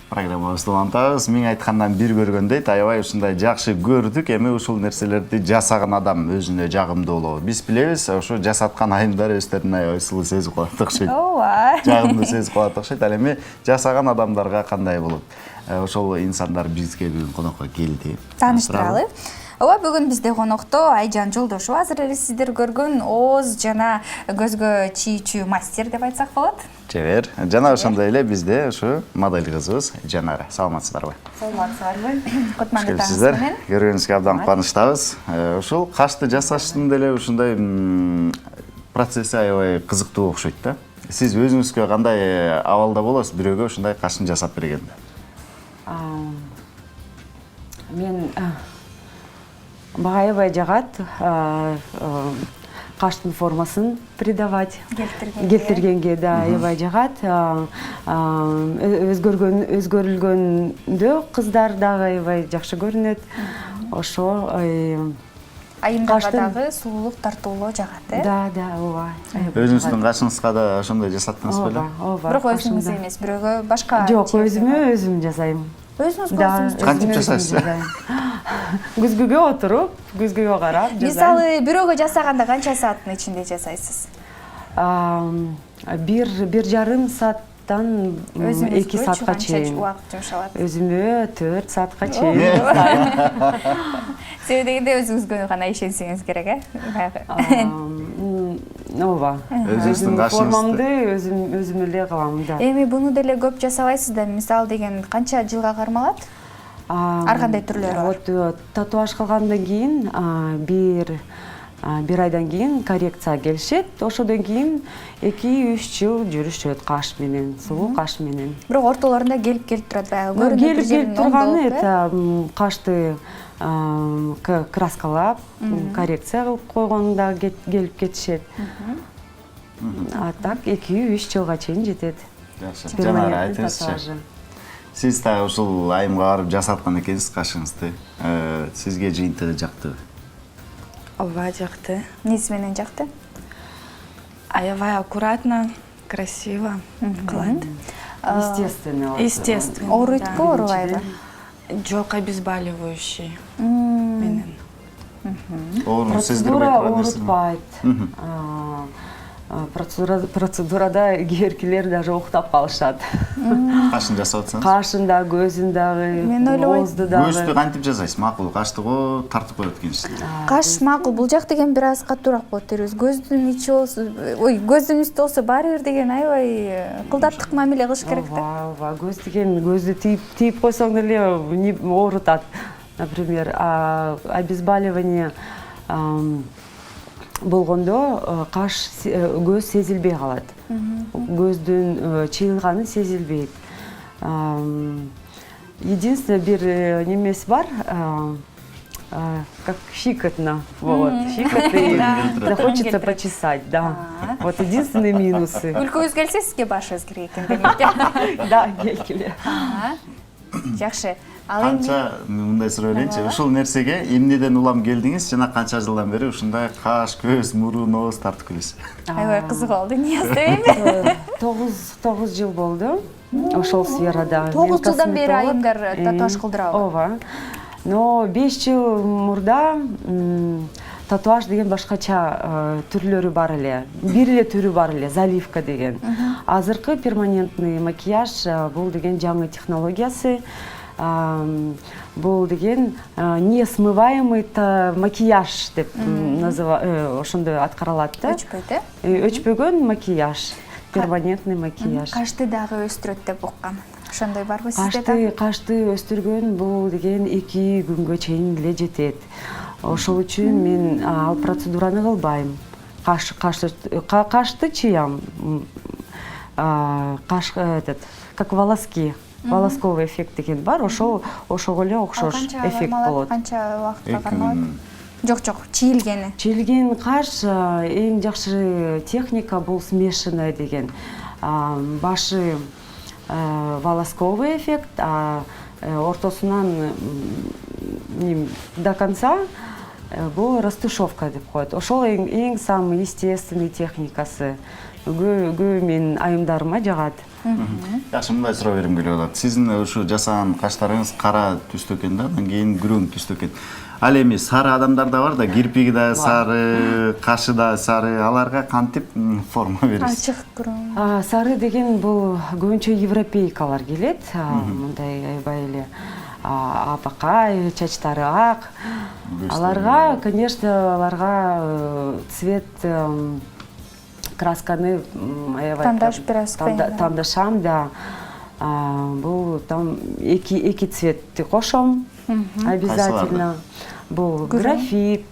программабызды улантабыз. Мен айткандан бир көргөндөй, аябай ушундай жакшы көрдүк. Эми ушул нерселерди жасаган адам өзүнө жагымдуу болобу. Биз билебиз, ошо жасаткан айымдар өздөрүн аябай сулуу сезип калат окшойт. Ооба. Жагымдуу сезип калат окшойт. Ал эми жасаган адамдарга кандай болот? Ошол инсандар бизге бүгүн конокко келди. Тааныштыралы. Ооба, бүгүн бизде конокто Айжан Жолдошова, азыр эле сиздер көргөн ооз жана көзгө чийүүчү мастер деп айтсак болот. Чебер. Жана ошондой эле бизде ушу модель кызыбыз Жанара. Саламатсыздарбы? Саламатсыздарбы? Кутманды Сиздер таңыңыз менен. көргөнүңүзгө абдан кубанычтабыз. Ушул кашты жасаштын деле ушундай процесси аябай кызыктуу окшойт да. Сиз өзүңүзгө кандай абалда болосуз бирөөгө ушундай кашын жасап бергенде? Мен аябай жагат каштын формасын придавать, келтиргенге да аябай жагат. Өзгөрүлгөндө кыздар дагы аябай жакшы көрүнөт. Ошо Айымдарга дагы сулуулук, тартуулоо жагат, Да, ооба. Өзүңүздүн кашыңызга да ошондой жасаттыңыз беле? Ооба. Бирок өзүңүз эмес, бирөөгө башка. Жок, өзүм жасайм. Өзүңүз көзүңүз. Кантип жасайсыз? Күзгүгө отуруп, күзгүгө карап жасайм. Мисалы, бирөөгө жасаганда канча сааттын ичинде жасайсыз? 1,5 сааттан 2 саатка чейин. Убакыт жумшалат. Өзүмө 4 саатка чейин. Себеби дегенде өзүңүзгө гана ишенсеңиз керек, Ооба. Өзүңүздүн формамды өзүм эле кылам да. Эми буну деле көп жасабайсыз да, мисалы деген канча жылга кармалат? Ар кандай түрлөрү бар? Вот татуаж кылгандан кийин бир айдан кийин коррекция келишет. Ошодон кийин 2-3 жыл жүрүшөт каш менен, сулуу каш менен. Бирок ортолорунда келип турат баягы. Келип турганы это кашты краскалап, коррекция кылып койгондо келип кетишет. А так 2-3 жылга чейин жетет. Жакшы. Жанара айтыңызчы. Сиз да ушул айымга барып жасаткан экенсиз кашыңызды. Сизге жыйынтыгы жактыбы? Ооба, жакты. Эмнеси менен жакты? Аябай аккуратно, красиво кылат. Естественно. Ооруйтпу, оорубайбы? Жок, обезболивающий менен. Ооруну сездирбей Процедура турган нерсе. оорутпайт. Процедурада кийеркилер даже уктап калышат. Кашын жасап атсаңыз? Кашын да, көзүн дагы, Мен ойлобойм. оозду дагы. Көздү кантип жасайсыз? Макул кашты го тартып коет экенсиз. Каш макул, бул жак деген бир аз катуураак болот дербиз. Көздүн ичи болсо, көздүн үстү болсо баары бир деген аябай кылдаттык мамиле кылыш керек да. Ооба, көз деген көздү тийип койсоң деле оорутат. Например, обезболивание болгондо каш көз сезилбей калат. Көздүн чыйылганы сезилбейт. Единственное бир немеси бар, как щикотно, вот, щикоты, хочется почесать, да. Вот единственные минусы. Өлкөбүз келсе сизге башыбыз керек экен демекте. Да, келгиле. Жакшы. Ал эми Канча мындай суроо элейинчи. Ушул нерсеге эмнеден улам келдиңиз жана канча жылдан бери ушундай каш, көз, мурун, ооз тартып келесиз? аябай кызык болду. Нияз дебейми? 9 жыл болду. Ошол сферада. 9 жылдан бери айымдар татуаж кылдырабы? Ооба. Но 5 жыл мурда татуаж деген башкача түрлөрү бар эле. Бир эле түрү бар эле, заливка деген. Азыркы перманентный макияж бул деген жаңы технологиясы. Бул деген несмываемый макияж деп ошондой аткарылат да. Өчпөйт, Өчпөгөн макияж, перманентный макияж. Кашты дагы өстүрөт деп уккам. Ошондой барбы сизде да? Кашты өстүргөн бул деген 2 күнгө чейин эле жетет. Ошол үчүн мен ал процедураны кылбайм. Кашты чыям. Каш как волоски. Волосковый эффект деген бар, ошого эле окшош эффект болот. Канча убакытка кармалат? Жок, чийилгени. Чийилген каш эң жакшы техника бул смешанный деген. Башы волосковый эффект, ортосунан до конца бул растушевка деп коет. Ошол эң самый естественный техникасы. Өгө менин айымдарыма жагат. Жакшы, мындай суроо бергим келип атат. Сиздин ушу жасаган каштарыңыз кара түстө экен да, андан кийин күрөң түстө экен. Ал эми сары адамдар да бар да, кирпиги да сары, кашы да сары. Аларга кантип форма бересиз? Ачык күрөң. Сары деген бул көбүнчө европейкалар келет. Мындай аябай эле апакай, чачтары ак. Аларга, конечно, аларга цвет красканы аябай Тандаш бираз кыйын. тандашам, да. Бул там эки цветти кошом обязательно. Бул графит,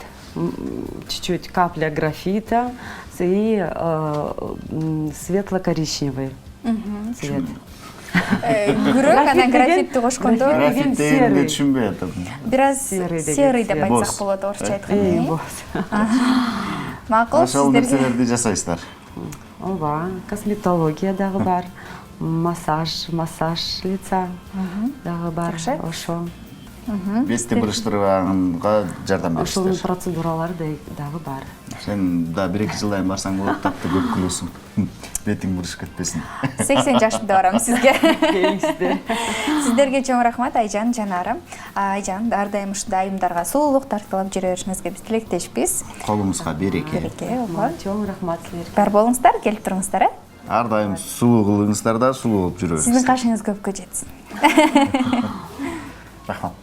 чуть-чуть капля графита и светло-коричневый цвет. Күрөң анан графитти кошкондо Графит дегенди түшүнбөй атам. бир аз Серый деген серый деп цвет. айтсак Боз. болот орусча айтканда. Боз. Макул, Ошол сиздерге нерселерди жасайсыздар. Ооба, косметология дагы бар, массаж лица дагы бар. Жакшы. Ошо. Бести буруштурганга жардам Ошонун бересиздер. процедуралары дагы бар. Сен да 1-2 жылдан барсаң болот, татты көп күлөсүң. Бетиң буруш кетпесин. 80 жашымда барам сизге. Келиңиздер. Сиздерге чоң рахмат Айжан, Жанара. Айжан, ар дайым ушундай айымдарга сулуулук тартылып жүрө беришиңизге биз тилектешпиз. Колуңузга береке. Береке, ооба. Чоң рахмат силерге. Бар болуңуздар, келип туруңуздар, э? Ар дайым сулуу кылыңыздар да, сулуу болуп жүрө Сиздин бериңиздер. кашыңыз көпкө жетсин. Рахмат.